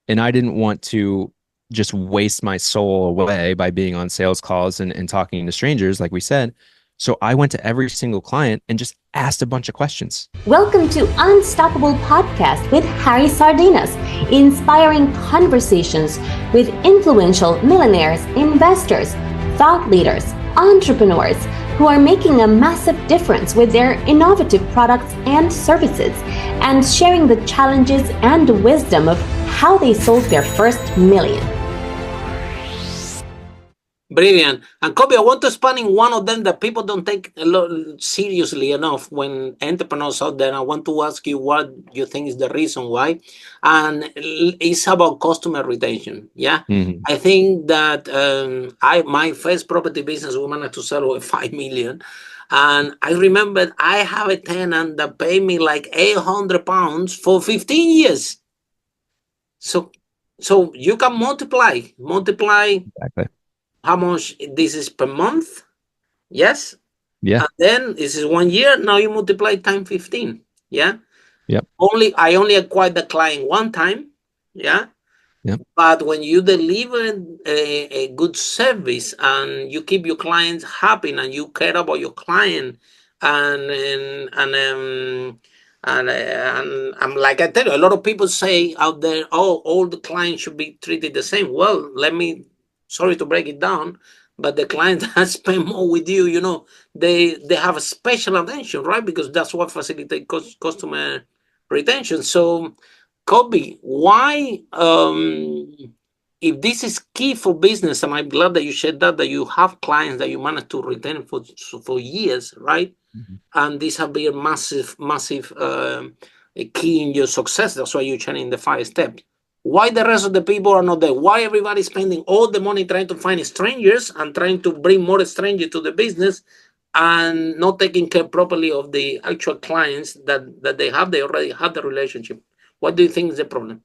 And I didn't want to just waste my soul away by being on sales calls and talking to strangers, like we said. So I went to every single client and just asked a bunch of questions. Welcome to Unstoppable Podcast with Harry Sardinas, inspiring conversations with influential millionaires, investors, thought leaders, entrepreneurs who are making a massive difference with their innovative products and services, and sharing the challenges and wisdom of how they sold their first million. Brilliant. And Kobe, I want to expand in one of them that people don't take seriously enough when entrepreneurs out there. I want to ask you what you think is the reason why. And it's about customer retention. Yeah. Mm-hmm. I think that my first property business, we managed to sell over 5 million. And I remember I have a tenant that paid me like £800 for 15 years. So you can multiply. Exactly. How much this is per month? Yes. Yeah. And then this is 1 year. Now you multiply times 15. Yeah. Yep. I only acquired the client one time. Yeah. Yep. But when you deliver a good service and you keep your clients happy and you care about your client and like I tell you, a lot of people say out there, oh, all the clients should be treated the same. Well, sorry to break it down, but the clients that spend more with you, they have a special attention, right? Because that's what facilitates customer retention. So, Kobe, why, if this is key for business, and I'm glad that you said that you have clients that you manage to retain for years, right? Mm-hmm. And these have been massive key in your success. That's why you're sharing the 5 steps. Why the rest of the people are not there? Why everybody's spending all the money trying to find strangers and trying to bring more strangers to the business and not taking care properly of the actual clients that they have? They already have the relationship. What do you think is the problem?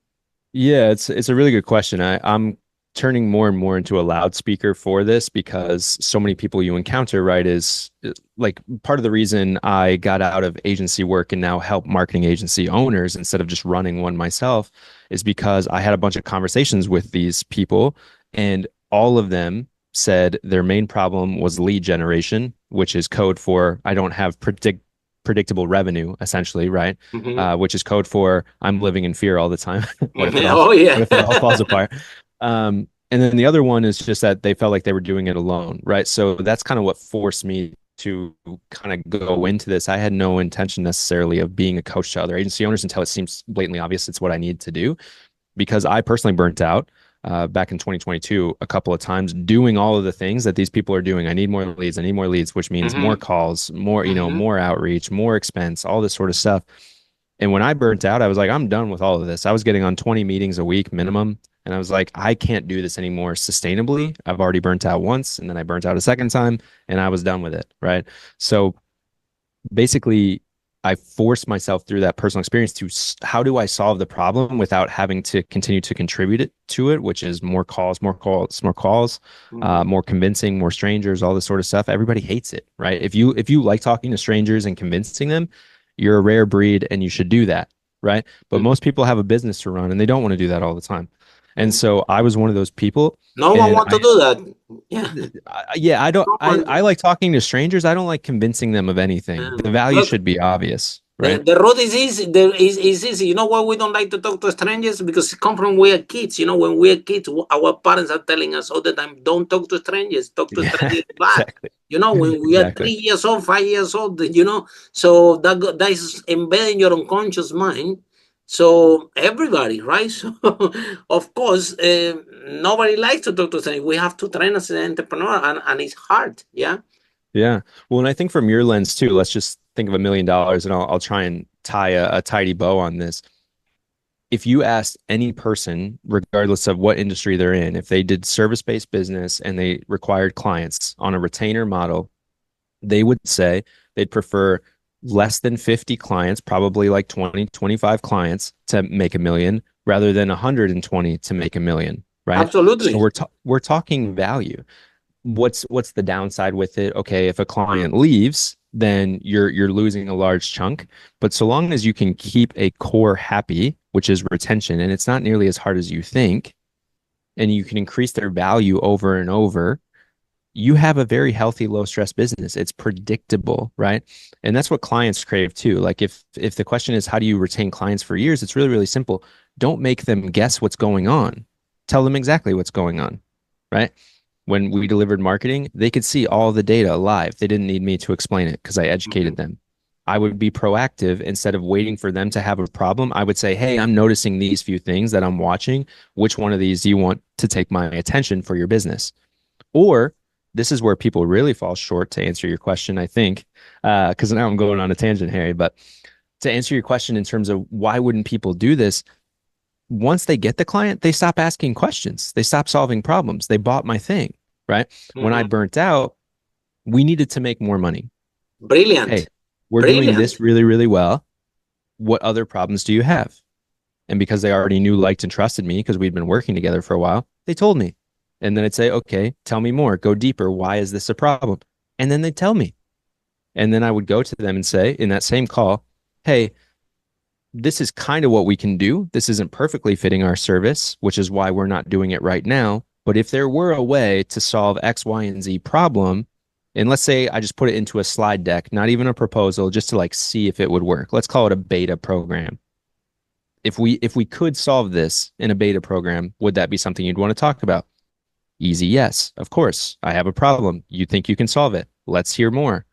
Yeah, it's a really good question. I'm turning more and more into a loudspeaker for this because so many people you encounter, right, is like part of the reason I got out of agency work and now help marketing agency owners instead of just running one myself is because I had a bunch of conversations with these people and all of them said their main problem was lead generation, which is code for I don't have predictable revenue, essentially, right? Mm-hmm. Which is code for I'm living in fear all the time. What if it what if it all falls apart? And then the other one is just that they felt like they were doing it alone, right? So that's kind of what forced me to kind of go into this. I had no intention necessarily of being a coach to other agency owners until it seems blatantly obvious it's what I need to do, because I personally burnt out back in 2022 a couple of times doing all of the things that these people are doing. I need more leads, which means more calls, more, more outreach, more expense, all this sort of stuff. And when I burnt out, I was like, I'm done with all of this. I was getting on 20 meetings a week minimum. And I was like, I can't do this anymore sustainably. I've already burnt out once and then I burnt out a second time and I was done with it. Right. So basically, I forced myself through that personal experience to how do I solve the problem without having to continue to contribute to it, which is more calls, more convincing, more strangers, all this sort of stuff. Everybody hates it. Right. If you like talking to strangers and convincing them, you're a rare breed and you should do that. Right. But most people have a business to run and they don't want to do that all the time. And so I was one of those people. No one wants to do that. Yeah. I like talking to strangers. I don't like convincing them of anything. The value should be obvious, right? The road is easy. Is easy. You know why we don't like to talk to strangers? Because it comes from we are kids. When we are kids, our parents are telling us all the time, don't talk to strangers. Talk to strangers back. Exactly. When we are 3 years old, 5 years old, so that is embedded in your unconscious mind. So everybody, right? So of course, nobody likes to talk to strangers. We have to train as an entrepreneur, and it's hard. Yeah. Yeah. Well, and I think from your lens too, let's just think of $1 million and I'll try and tie a tidy bow on this. If you asked any person, regardless of what industry they're in, if they did service-based business and they required clients on a retainer model, they would say they'd prefer less than 50 clients, probably like 20, 25 clients to make $1 million rather than 120 to make $1 million, right? Absolutely. So we're talking value. What's the downside with it? Okay, if a client leaves, then you're losing a large chunk. But so long as you can keep a core happy, which is retention. And it's not nearly as hard as you think. And you can increase their value over and over. You have a very healthy, low stress business. It's predictable, right? And that's what clients crave too. Like if the question is how do you retain clients for years, it's really, really simple. Don't make them guess what's going on. Tell them exactly what's going on, right? When we delivered marketing, they could see all the data live. They didn't need me to explain it because I educated them. I would be proactive instead of waiting for them to have a problem. I would say, hey, I'm noticing these few things that I'm watching. Which one of these do you want to take my attention for your business? Or this is where people really fall short to answer your question, I think, because now I'm going on a tangent, Harry. But to answer your question in terms of why wouldn't people do this, once they get the client, they stop asking questions. They stop solving problems. They bought my thing, right? When I burnt out, we needed to make more money. Hey, Brilliant. we're doing this really, really well. What other problems do you have? And because they already knew, liked, and trusted me because we'd been working together for a while, they told me. And then I'd say, okay, tell me more, go deeper. Why is this a problem? And then they'd tell me. And then I would go to them and say in that same call, hey, this is kind of what we can do. This isn't perfectly fitting our service, which is why we're not doing it right now. But if there were a way to solve X, Y, and Z problem, and let's say I just put it into a slide deck, not even a proposal, just to like see if it would work. Let's call it a beta program. If we could solve this in a beta program, would that be something you'd want to talk about? Easy, yes. Of course, I have a problem. You think you can solve it. Let's hear more.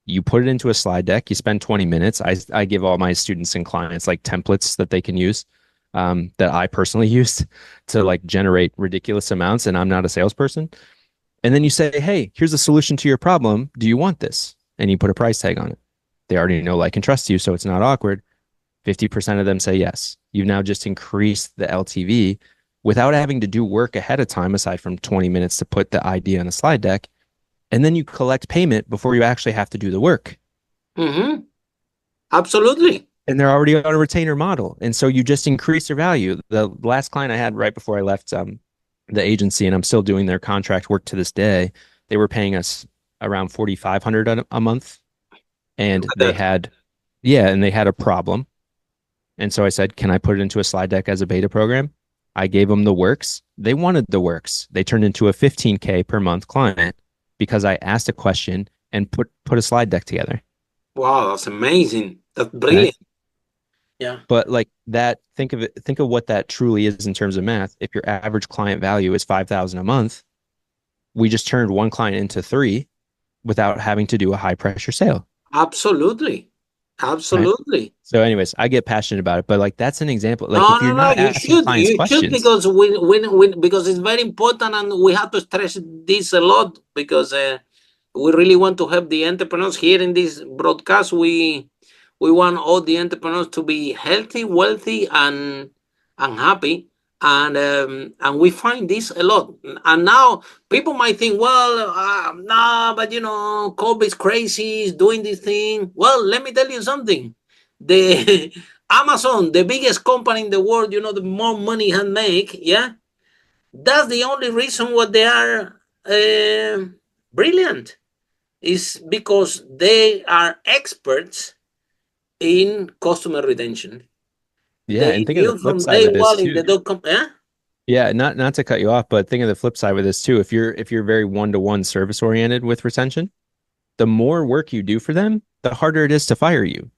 You put it into a slide deck. You spend 20 minutes. I give all my students and clients like templates that they can use that I personally used to like generate ridiculous amounts. And I'm not a salesperson. And then you say, hey, here's a solution to your problem. Do you want this? And you put a price tag on it. They already know, like, and trust you. So it's not awkward. 50% of them say yes. You've now just increased the LTV without having to do work ahead of time, aside from 20 minutes to put the idea on a slide deck. And then you collect payment before you actually have to do the work. Absolutely. And they're already on a retainer model. And so you just increase their value. The last client I had right before I left the agency, and I'm still doing their contract work to this day, they were paying us around $4,500 a month. And they had a problem. And so I said, can I put it into a slide deck as a beta program? I gave them the works. They wanted the works. They turned into a $15K per month client because I asked a question and put a slide deck together. Wow, that's amazing. That's brilliant. Right? Yeah. But like that, think of what that truly is in terms of math. If your average client value is $5,000 a month, we just turned one client into 3 without having to do a high pressure sale. Absolutely. Absolutely. Right? So anyways, I get passionate about it, but like that's an example. Like if you're not asking clients questions, because because it's very important, and we have to stress this a lot because we really want to help the entrepreneurs here in this broadcast. We want all the entrepreneurs to be healthy, wealthy, and happy. And we find this a lot. And now people might think, well, no, but Colby's crazy, he's doing this thing. Well, let me tell you something. The Amazon, the biggest company in the world, the more money he make, yeah, that's the only reason why they are brilliant, is because they are experts in customer retention. Yeah, and think of the flip side of this too. Yeah, not to cut you off, but think of the flip side with this too. If you're very one-to-one service oriented with retention, the more work you do for them, the harder it is to fire you.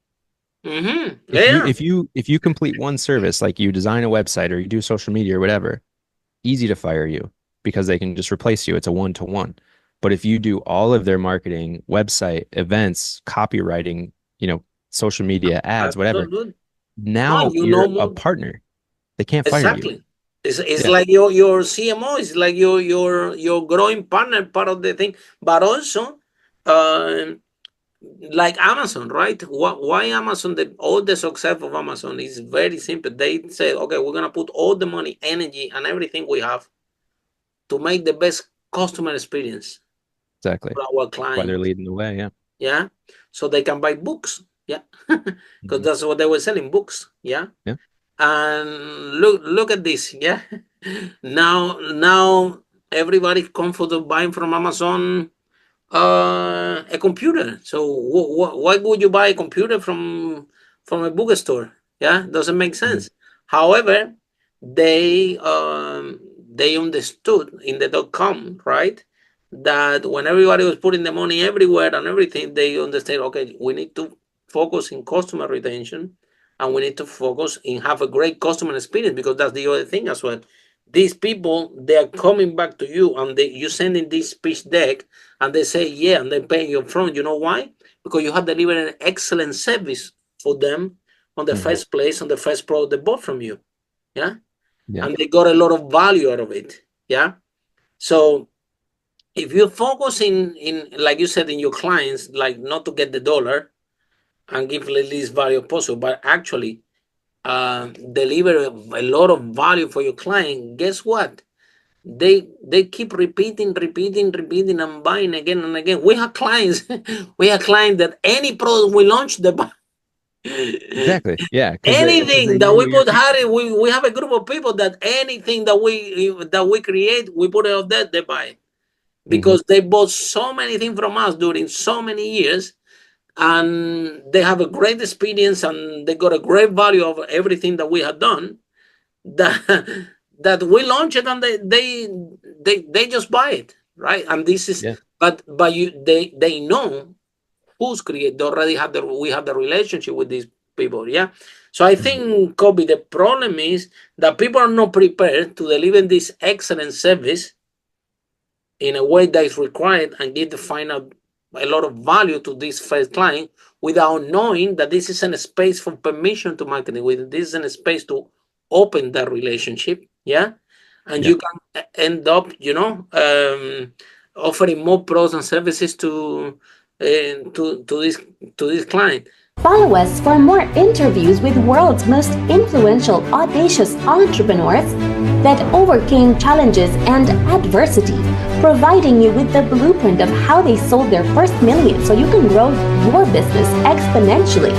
If you complete one service, like you design a website or you do social media or whatever, easy to fire you because they can just replace you. It's a one-to-one. But if you do all of their marketing, website, events, copywriting, social media, ads, whatever, now you're a partner. They can't fire you. It's like your CMO. It's like your growing partner, part of the thing. But also, like Amazon, right? Why Amazon? All the success of Amazon is very simple. They say, okay, we're gonna put all the money, energy, and everything we have to make the best customer experience. Exactly. For our clients. Why they're leading the way, yeah. Yeah. So they can buy books. Yeah. Because that's what they were selling, books. Yeah. Yeah. And look at this. Yeah. Now everybody comfortable buying from Amazon a computer. So why would you buy a computer from a bookstore? Yeah, doesn't make sense. However, they understood in the .com, right, that when everybody was putting the money everywhere and everything, they understand, okay, we need to focus in customer retention, and we need to focus in have a great customer experience, because that's the other thing as well. These people, they are coming back to you, and you send in this pitch deck, and they say, yeah, and they pay you up front. You know why? Because you have delivered an excellent service for them on the Mhm. first place, on the first product they bought from you. Yeah. Yeah. And they got a lot of value out of it. Yeah. So if you focus in like you said, in your clients, like not to get the dollar and give the least value possible, but actually deliver a lot of value for your client, guess what? They keep repeating and buying again and again. We have clients, we have clients that any product we launch, they buy. Exactly. Yeah, because Anything they that know we your put people. Harry, we have a group of people that anything that we create, we put it out there, they buy it. Hmm. Because they bought so many things from us during so many years, and they have a great experience, and they got a great value of everything that we have done, that that we launch it, and they just buy it, right? And this is, Yeah. but they know who's create. They already have we have the relationship with these people. Yeah. So I Mhm. think, Kobe, the problem is that people are not prepared to deliver this excellent service in a way that is required and give the final a lot of value to this first client, without knowing that this isn't a space for permission to marketing. With this isn't a space to open that relationship. Yeah. And Yeah. you can end up, offering more products and services to this client. Follow us for more interviews with world's most influential, audacious entrepreneurs that overcame challenges and adversity, providing you with the blueprint of how they sold their first million so you can grow your business exponentially.